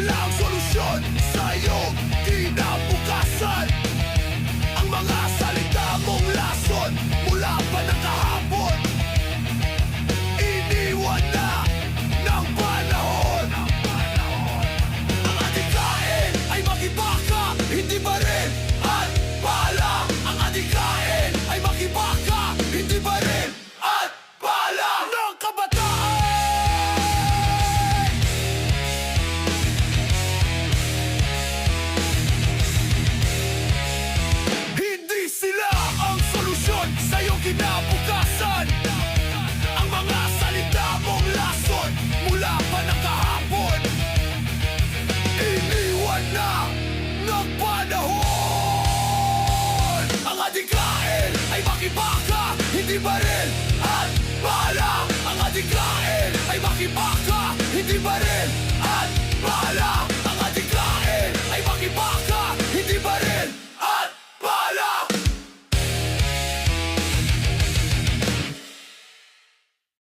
sila ang solusyon sa iyong kinabukasan. Ang mga salita mong lason mula pa ng kahapon, iniwan na ng panahon. Ang adikain ay makibaka, hindi baril at bala. Ang adikain ay makibaka, hindi baril at bala ng kabataan. Hindi sila ang solusyon sa iyong kinabukasan. Ang mga salita mong lason mula pa ng kahapon, iniwan na ng panahon. Ang adikain ay makibaka, hindi baril at bala. Ang adikain ay makibaka, hindi baril at bala.